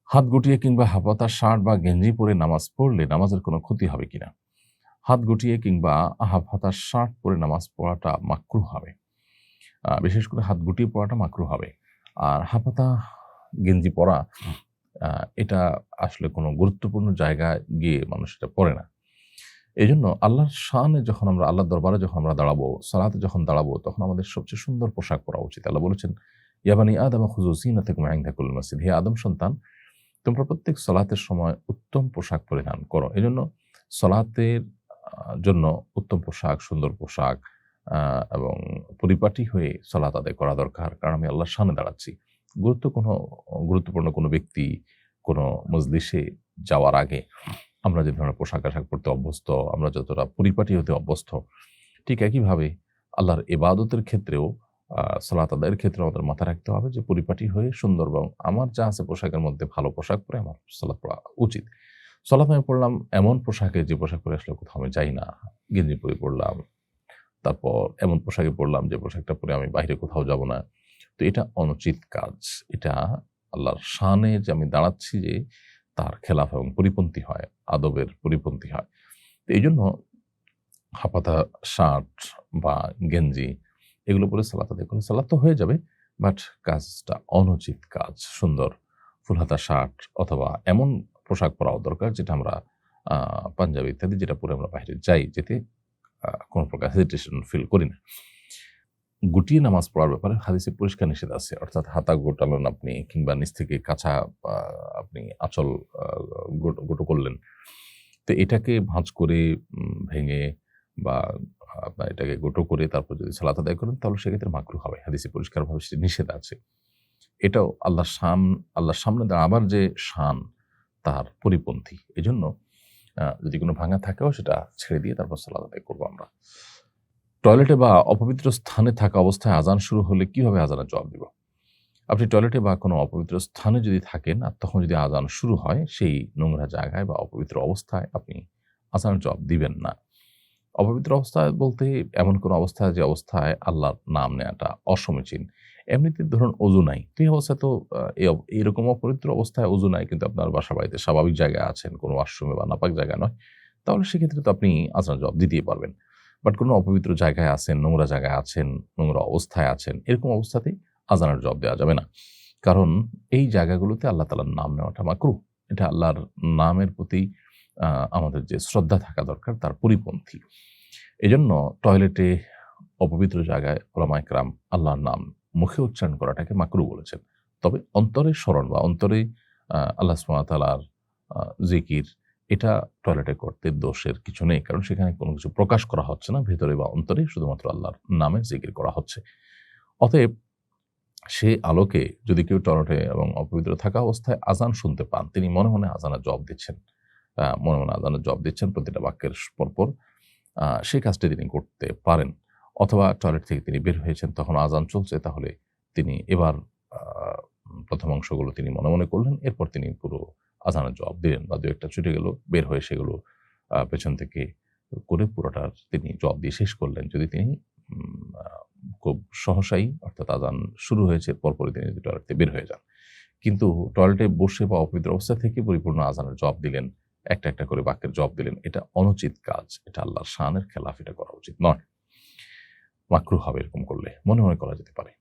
হাত গুটিয়ে কিংবা হাফহাতা শার্ট বা গেঞ্জি পরে নামাজ পড়লে নামাজের কোনো ক্ষতি হবে কিনা? হাত গুটিয়ে কিংবা হাফহাতা শার্ট পরে নামাজ পড়াটা মাকরুহ হবে। বিশেষ করে হাত গুটিয়ে পড়াটা মাকরুহ হবে। আর হাফহাতা গেঞ্জি পরা আ এটা আসলে কোনো গুরুত্বপূর্ণ জায়গায় গিয়ে মানুষ এটা পড়ে না। এজন্য আল্লাহর শানে যখন আমরা আল্লাহর দরবারে যখন আমরা দাঁড়াবো, সালাতে যখন দাঁড়াবো, তখন আমাদের সবচেয়ে সুন্দর পোশাক পরা উচিত। আল্লাহ বলেছেন, "ইয়া বানি আদম খুযু যিনাতাকুম ইনদা কুল্লি মাসজিদ।" হে আদম সন্তান, তোমরা প্রত্যেক সলাতের সময় উত্তম পোশাক পরিধান করো। এজন্য সলাতের জন্য উত্তম পোশাক, সুন্দর পোশাক আ এবং পরিপাটি হয়ে সলাত আদায় করা দরকার। কারণ আমি আল্লাহর সামনে দাঁড়াচ্ছি। গুরুত্বপূর্ণ কোনো ব্যক্তি কোনো মজলিসে যাওয়ার আগে আমরা যে ধরনের পোশাক-আশাক পরতে অভ্যস্ত, আমরা যতটা পরিপাটি হতে অভ্যস্ত, ঠিক একইভাবে আল্লাহর ইবাদতের ক্ষেত্রেও সালাত আদায়ের ক্ষেত্রে আমাদের মাথায় রাখতে হবে যে পরিপাটি হয়ে সুন্দর এবং আমার যা আছে পোশাকের মধ্যে ভালো পোশাক পরে আমার সালাত পড়া উচিত। সালাত আমি পড়লাম এমন পোশাকে যে পোশাক পরে আসলে কোথাও আমি যাই না। গেঞ্জি পরে পড়লাম। তারপর এমন পোশাকে পড়লাম যে পোশাকটা পরে আমি বাইরে কোথাও যাব না। তো এটা অনুচিত কাজ। এটা আল্লাহর শানে যে আমি দাঁড়াচ্ছি যে তার খেলাফ এবং পরিপন্থী হয়, আদবের পরিপন্থী হয়। তো এইজন্য হাফহাতা শার্ট বা গেঞ্জি এগুলো পরে সালাত আদায় করলে সালাত তো হয়ে যাবে, বাট কাজটা অনুচিত কাজ। সুন্দর ফুলহাতা শার্ট অথবা এমন পোশাক পরাও দরকার যেটা আমরা পাঞ্জাবি ইত্যাদি যেটা পরে আমরা বাইরে যাই, যেতে কোনো প্রকার হেজিটেশন ফিল করি না। গুটিয়ে নামাজ পড়ার ব্যাপারে হাদিসে পরিষ্কার নিষেধ আছে। অর্থাৎ হাতা গোটালেন আপনি কিংবা নিচ থেকে কাছা আ আপনি আঁচল আ গোটো করলেন। তো এটাকে ভাঁজ করে ভেঙে বা আপনার এটাকে গোটো করে তারপর যদি সালাত আদায় করেন তাহলে সেক্ষেত্রে মাকরুহ হবে। হাদিসে পরিষ্কারভাবে সেটি নিষেধ আছে। এটাও আল্লাহর সামনে দাঁড়াবার যে শান তার পরিপন্থী। এজন্য যদি কোনো ভাঙা থাকেও সেটা ছেড়ে দিয়ে তারপর সালাত আদায় করব আমরা। টয়লেটে বা অপবিত্র স্থানে থাকা অবস্থায় আযান শুরু হলে কিভাবে আযানের জবাব দিব? আপনি টয়লেটে বা কোনো অপবিত্র স্থানে যদি থাকেন আর তখন যদি আযান শুরু হয়, সেই নোংরা জায়গায় বা অপবিত্র অবস্থায় আপনি আযানের জবাব দিবেন না। অপবিত্র অবস্থায় বলতে এমন কোনো অবস্থায় যে অবস্থায় আল্লাহর নাম নেয়াটা অসমীচীন। এমনিতে ধরুন অজু নাই। তো এই অবস্থায় তো এরকম অপবিত্র অবস্থায় অজু নাই কিন্তু আপনার বাসা-বাড়িতে স্বাভাবিক জায়গায় আছেন, কোনো ওয়াশরুমে বা নাপাক জায়গায় নয়। তাহলে সেক্ষেত্রে তো আপনি আযানের জবাব দিতেই পারবেন। বাট কোনো অপবিত্র জায়গায় আছেন, নোংরা জায়গায় আছেন, নোংরা অবস্থায় আছেন, এরকম অবস্থাতেই আযানের জবাব দেওয়া যাবে না। কারণ এই জায়গাগুলোতে আল্লাহ তাআলার নাম নেওয়াটা মাকরুহ। এটা আল্লাহর নামের প্রতি আ আমাদের যে শ্রদ্ধা থাকা দরকার তার পরিপন্থী। এজন্য টয়লেটে অপবিত্র জায়গায় ওলামায়ে কেরাম আল্লাহর নাম মুখে উচ্চারণ করাটাকে মাকরুহ বলেছেন। তবে অন্তরে স্মরণ বা অন্তরে আল্লাহ সুবহানাহু ওয়া তাআলার জিকির এটা টয়লেটে করতে দোষের কিছু নেই। কারণ সেখানে কোনো কিছু প্রকাশ করা হচ্ছে না। ভেতরে বা অন্তরে শুধুমাত্র আল্লাহর নামের জিকির করা হচ্ছে। অতএব সে আলোকে যদি কেউ টয়লেটে এবং অপবিত্র থাকা অবস্থায় আযান শুনতে পান, তিনি মনে, মনে আযানের জবাব দিচ্ছেন। মনে, মনে আযানের জবাব দিচ্ছেন প্রতিটা বাক্যের পরপর। সেই কাজটি তিনি করতে পারেন। অথবা টয়লেট থেকে তিনি বের হয়েছেন, তখন আযান চলছে, তাহলে তিনি এবার আ ১ম অংশগুলো তিনি মনে, মনে করলেন। এরপর তিনি পুরো আযানের জবাব দিলেন বা ২-১ টা ছুটে গেল, বের হয়ে সেগুলো পেছন থেকে করে পুরোটার তিনি জবাব দিয়ে শেষ করলেন। যদি তিনি উম আ খুব সহসাই অর্থাৎ আযান শুরু হয়েছে পরপরই তিনি যদি টয়লেট থেকে বের হয়ে যান। কিন্তু টয়লেটে বসে বা অপবিত্র অবস্থা থেকে পরিপূর্ণ আযানের জবাব দিলেন। একটা, একটা করে বাক্যের জবাব দিলেন। এটা অনুচিত কাজ। এটা আল্লাহর শানের খেলাফ, এটা করা উচিত নয়। মাকরুহ হবে এরকম করলে। মনে, মনে করা যেতে পারে।